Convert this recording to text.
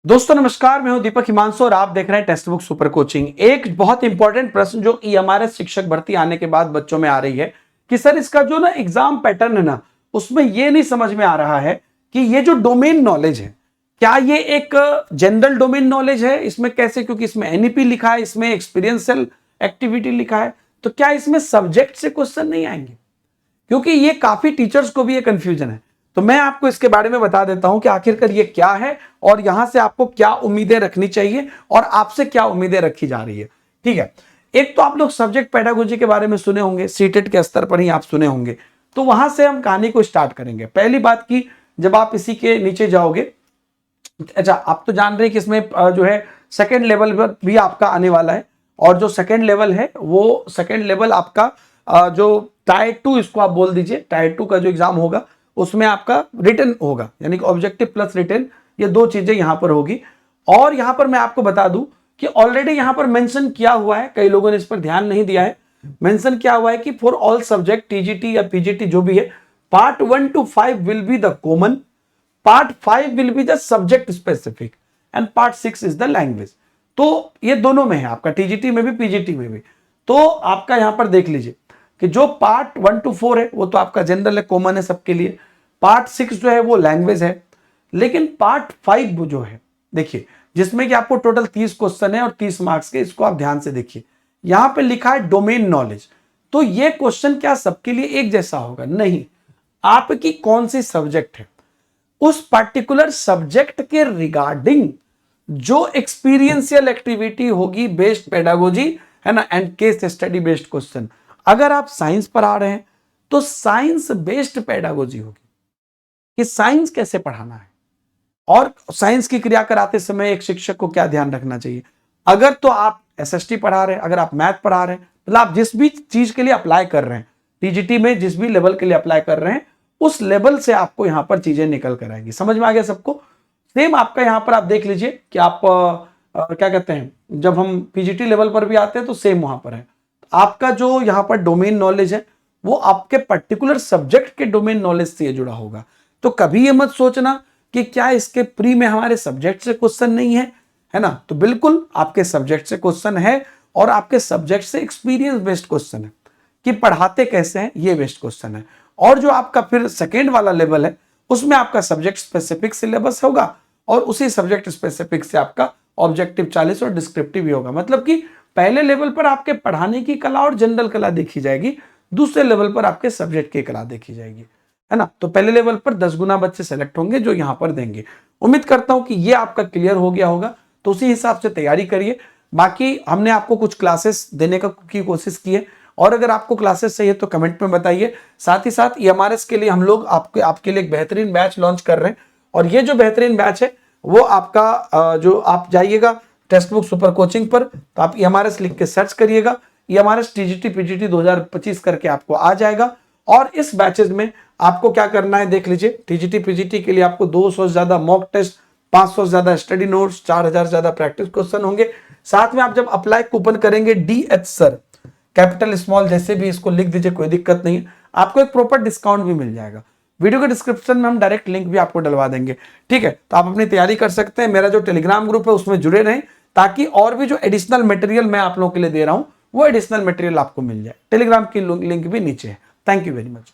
दोस्तों नमस्कार, मैं हूं दीपक हिमांशु और आप देख रहे हैं टेक्स्ट बुक सुपर कोचिंग। एक बहुत इंपॉर्टेंट प्रश्न जो ईएमआरएस शिक्षक भर्ती आने के बाद बच्चों में आ रही है कि सर इसका जो ना एग्जाम पैटर्न है ना, उसमें ये नहीं समझ में आ रहा है कि ये जो डोमेन नॉलेज है, क्या ये एक जनरल डोमेन नॉलेज है? इसमें कैसे, क्योंकि इसमें एनईपी लिखा है, इसमें एक्सपीरियंशियल एक्टिविटी लिखा है, तो क्या इसमें सब्जेक्ट से क्वेश्चन नहीं आएंगे? क्योंकि ये काफी टीचर्स को भी ये कंफ्यूजन है। तो मैं आपको इसके बारे में बता देता हूं कि आखिरकार ये क्या है और यहां से आपको क्या उम्मीदें रखनी चाहिए और आपसे क्या उम्मीदें रखी जा रही है। ठीक है, एक तो आप लोग सब्जेक्ट पेडागोजी के बारे में सुने होंगे, सीटेट के स्तर पर ही आप सुने होंगे। तो वहां से हम कहानी को स्टार्ट करेंगे। पहली बात की, जब आप इसी के नीचे जाओगे, अच्छा आप तो जान रहे हैं कि इसमें जो है सेकेंड लेवल पर भी आपका आने वाला है, और जो सेकेंड लेवल है वो सेकेंड लेवल आपका जो टायर 2 इसको आप बोल दीजिए, टायर 2 का जो एग्जाम होगा उसमें आपका रिटन होगा, यानी कि ऑब्जेक्टिव प्लस रिटन, ये दो चीजें यहां पर होगी। और यहां पर मैं आपको बता दूं कि ऑलरेडी यहां पर मेंशन किया हुआ है, कई लोगों ने इस पर ध्यान नहीं दिया है, मेंशन किया हुआ है कि फॉर ऑल सब्जेक्ट टीजीटी या पीजीटी जो भी है, part 1 to 5 will be the common, part 5 will be the subject specific and part 6 is the language. तो ये दोनों में है आपका, टीजीटी में भी पीजीटी में भी। तो आपका यहां पर देख लीजिए कि जो पार्ट 1 to 4 है वो तो आपका जनरल है, कॉमन है सबके लिए। पार्ट 6 जो है वो लैंग्वेज है। लेकिन पार्ट 5 जो है, देखिए, जिसमें कि आपको टोटल 30 क्वेश्चन है और 30 मार्क्स के, इसको आप ध्यान से देखिए। यहां पे लिखा है डोमेन नॉलेज। तो ये क्वेश्चन क्या सबके लिए एक जैसा होगा? नहीं, आपकी कौन सी सब्जेक्ट है, उस पर्टिकुलर सब्जेक्ट के रिगार्डिंग जो एक्सपीरियंशियल एक्टिविटी होगी, बेस्ड पेडागोजी है ना, and case study based question. अगर आप साइंस पर आ रहे हैं तो साइंस बेस्ड पेडागोजी होगी कि साइंस कैसे पढ़ाना है और साइंस की क्रिया कराते समय एक शिक्षक को क्या ध्यान रखना चाहिए। अगर तो आप एसएसटी पढ़ा रहे हैं, अगर आप मैथ पढ़ा रहे हैं, मतलब आप जिस भी चीज के लिए अप्लाई कर रहे हैं, टीजीटी में जिस भी लेवल के लिए अप्लाई कर रहे हैं, उस लेवल से आपको यहां पर चीजें निकल कर आएंगी। समझ में आ गया सबको? सेम आपका यहां पर आप देख लीजिए कि आप क्या कहते हैं, जब हम पीजीटी लेवल पर भी आते हैं तो सेम वहां पर है। आपका जो यहां पर डोमेन नॉलेज है वो आपके पर्टिकुलर सब्जेक्ट के डोमेन नॉलेज से जुड़ा होगा। तो कभी ये मत सोचना कि क्या इसके प्री में हमारे सब्जेक्ट से क्वेश्चन नहीं है ना? तो बिल्कुल आपके सब्जेक्ट से क्वेश्चन है, और आपके सब्जेक्ट से एक्सपीरियंस बेस्ड क्वेश्चन है कि पढ़ाते कैसे हैं, ये बेस्ड क्वेश्चन है। और जो आपका फिर सेकेंड वाला लेवल है, उसमें आपका सब्जेक्ट स्पेसिफिक सिलेबस होगा, और उसी सब्जेक्ट स्पेसिफिक से आपका ऑब्जेक्टिव 40 और डिस्क्रिप्टिव भी होगा। मतलब कि पहले लेवल पर आपके पढ़ाने की कला और जनरल कला देखी जाएगी, दूसरे लेवल पर आपके सब्जेक्ट की कला देखी जाएगी, है ना? तो पहले लेवल पर 10 गुना बच्चे सेलेक्ट होंगे जो यहां पर देंगे। उम्मीद करता हूं कि ये आपका क्लियर हो गया होगा, तो उसी हिसाब से तैयारी करिए। बाकी हमने आपको कुछ क्लासेस देने की कोशिश की है, और अगर आपको क्लासेस चाहिए तो कमेंट में बताइए। साथ ही साथ ईएमआरएस के लिए हम लोग आपके लिए एक बेहतरीन बैच लॉन्च कर रहे हैं, और ये जो बेहतरीन बैच है वो आपका जो आप जाइएगा टेक्स्ट बुक सुपर कोचिंग पर, तो आप ईएमआरएस लिख के सर्च करिएगा, ईएमआरएस टीजीटी पीजीटी 2025 करके आपको आ जाएगा। और इस बैचेज में आपको क्या करना है देख लीजिए। टीजीटी पीजीटी के लिए आपको 200 से ज्यादा मॉक टेस्ट, 500 से ज्यादा स्टडी नोट्स, 4000 से ज्यादा प्रैक्टिस क्वेश्चन होंगे। साथ में आप जब अप्लाई कूपन करेंगे DH सर, कैपिटल स्मॉल जैसे भी इसको लिख दीजिए, कोई दिक्कत नहीं है, आपको एक प्रॉपर डिस्काउंट भी मिल जाएगा। वीडियो के डिस्क्रिप्शन में हम डायरेक्ट लिंक भी आपको डलवा देंगे। ठीक है, तो आप अपनी तैयारी कर सकते हैं। मेरा जो टेलीग्राम ग्रुप है उसमें जुड़े रहें, ताकि और भी जो एडिशनल मटेरियल मैं आप लोगों के लिए दे रहा हूं वो एडिशनल मटेरियल आपको मिल जाए। टेलीग्राम की लिंक भी नीचे है। Thank you very much.